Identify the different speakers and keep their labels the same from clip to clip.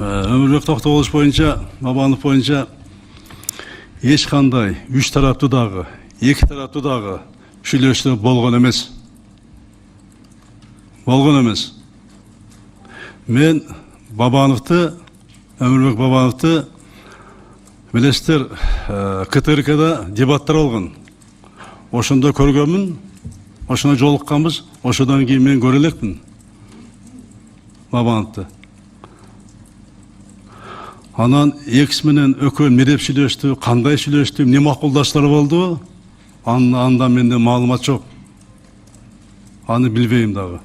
Speaker 1: Өмүрбек Токтогулович боюнча, Бабанов боюнча эч кандай үч тараптуу дагы, эки тараптуу дагы сүйлөшүү болгон эмес. Мен Бабановду, Өмүрбек Бабановду билесиздер, КТРКда дебаттар болгон. Ошондо көргөнмүн, ошондо жолукканбыз, ошодон кийин мен көрө элекмин Бабановду. Анан экс менен экөө миреп сүйлөштү, кандай сүйлөштү, эмне макулдаштар болду? Анда менде маалымат жок. Аны билбейм дагы.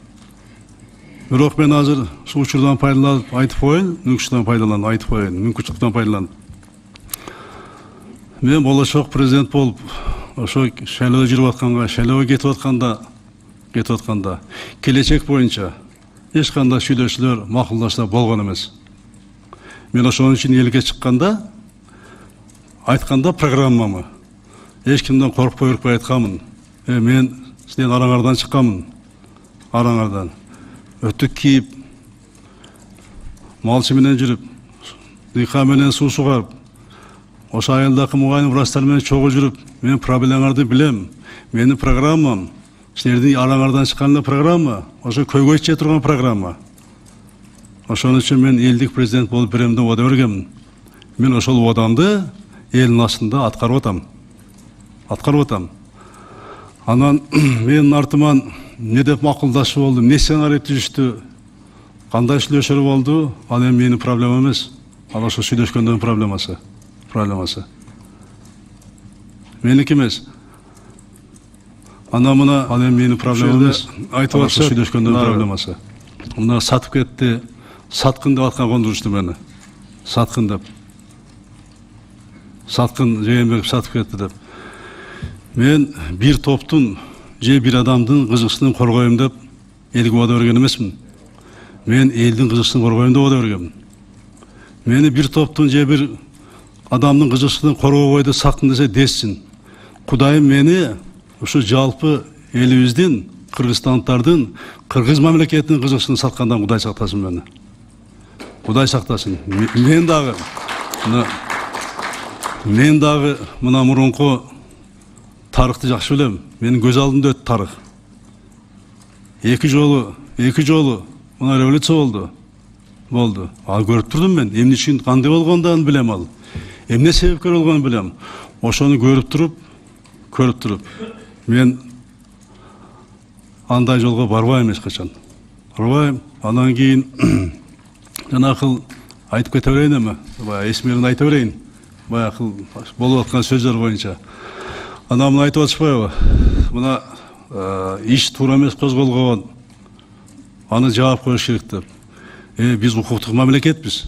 Speaker 1: Бирок мен азыр ушул учурдан пайдаланып айтып коеюн, мүмкүнчүлүктөн пайдаланып. Мен болочок президент болуп, ошо шайлоодо жүрүп атканга, шайлоого кетип атканда, келечек боюнча эч кандай сүйлөшүүлөр, макулдаштар болгон эмес. Мен ошон үчүн элге чыкканда, айтканда программамы эч кимден коркпой үркпөй айтканмын. Мен сиздин араңардан чыкканмын. Араңардан өтүк кийип, малчы менен жүрүп, дыйка менен суу сугарып, ошо айылдагы мугайын врачтар менен чогуу жүрүп, мен проблемаңарды билем. Менин программам, силердин араңардан чыккан программа, ошо көйгөй иче турган программа. Ошон үчүн мен элдик президент болуп берем деп ода бергенмин. Мен ошол одамды элдин астында аткарып атам. Анан менин артыман не деп макулдашуу болду, не сценарий түзүштү, кандай сүйлөшүү болду, ал эми менин проблема эмес. Ал ошо сүйлөшкөндөрдүн проблемасы. Меники эмес. Ана мына ал эми менин проблема эмес. Айтып атса сүйлөшкөндөрдүн проблемасы. Мына сатып кетти, саткын деп аткан кондурушту мени. Саткын деп. Саткын Жээнбеков сатып кетти деп. Мен бир топтун же бир адамдын кызыкчылыгын коргоюм деп элге ода берген эмесмин. Мен элдин кызыкчылыгын коргоюм деп ода бергенмин. Мени бир топтун же бир адамдын кызыкчылыгын коргобойду сактын десе десин. Кудайым мени ушу жалпы элибиздин, кыргызстандардын, кыргыз мамлекетинин кызыкчылыгын саткандан Кудай сактасын мени. Кудай сактасын. Мен дагы мына мурунку тарыхты жакшы билем. Менин көз алдымда өттү тарых. Эки жолу мына революция болду. Ал көрүп турдум мен. Эмне үчүн кандай болгондон билем ал. Эмне себепкер болгонун билем. Ошону көрүп туруп, мен андай жолго барбайм эч качан. Анан кийин жанакыл айтып кете берейин эми. Эсмерин айта берейин. Баягы болуп аткан сөздөр боюнча. Анан мына айтып атышпайбы? Мына иш туура эмес козголгон. Аны жаап коюш керек деп. Биз укуктук мамлекетпиз.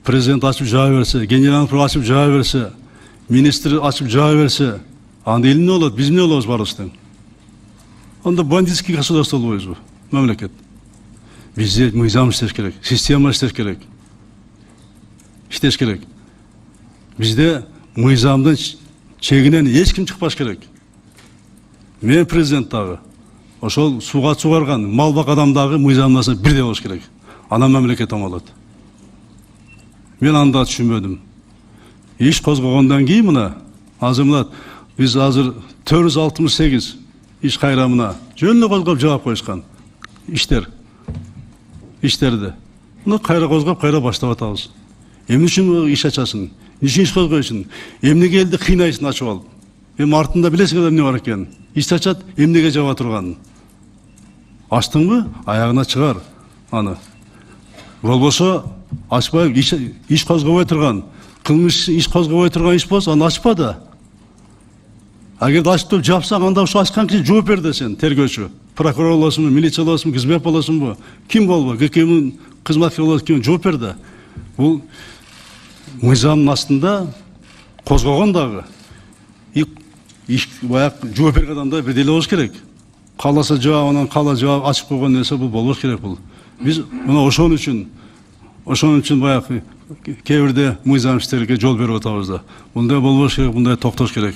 Speaker 1: Президент ачып жаап берсе, генерал ачып жаап берсе, министр ачып жаап берсе, анда эл эмне болот, биз эмне болобуз барыбыз тең? Анда бандитский государство болобузбу, мамлекет. Бизде мыйзам иштеш керек, система иштеш керек. Бизде мыйзамдын чегинен эч ким чыкпаш керек. Мен президент дагы, ошол сууга чыгарган мал бак адам дагы мыйзамдаса бирдей болуш керек. Анан мамлекет оңолот. Мен анда түшүнбөдүм. Иш козгогондон кийин мына биз азыр 468 иш кайрамына жөн эле козгоп жаап коюшкан иштерди. Муну кайра козгоп, кайра баштап атабыз. Эмне үчүн иш ачасың? Эмне иш козгойсуң? Эмнеге элди кыйнайсың ачып алып? Артында билесиң эмне бар экенин. Иш ачат, эмнеге жаба турганын? Ачтыңбы? Аягына чыгар аны. Болбосо ачпай иш козгобой турган, кылмыш иш козгобой турган иш болсо аны ачпа да. Агерде ачып жапсаң, анда ушу ачкан киши жооп бер десен, тергөөчү. Прокурор болосунбу, милиция болосунбу, кызмет болосунбу, ким болбу, кимдин кызматкер болосун, ким жооп бер да. Бул мыйзамдын астында козгогон дагы баягы жооп берген адамда бирдей болуш керек. Кааласа жаап, анан каала жаап ачып койгон нерсе бул болбош керек бул. Биз мына ошон үчүн баягы кээ бирде мыйзам иштерге жол берип атабыз да. Мындай болбош керек, мындай токтош керек.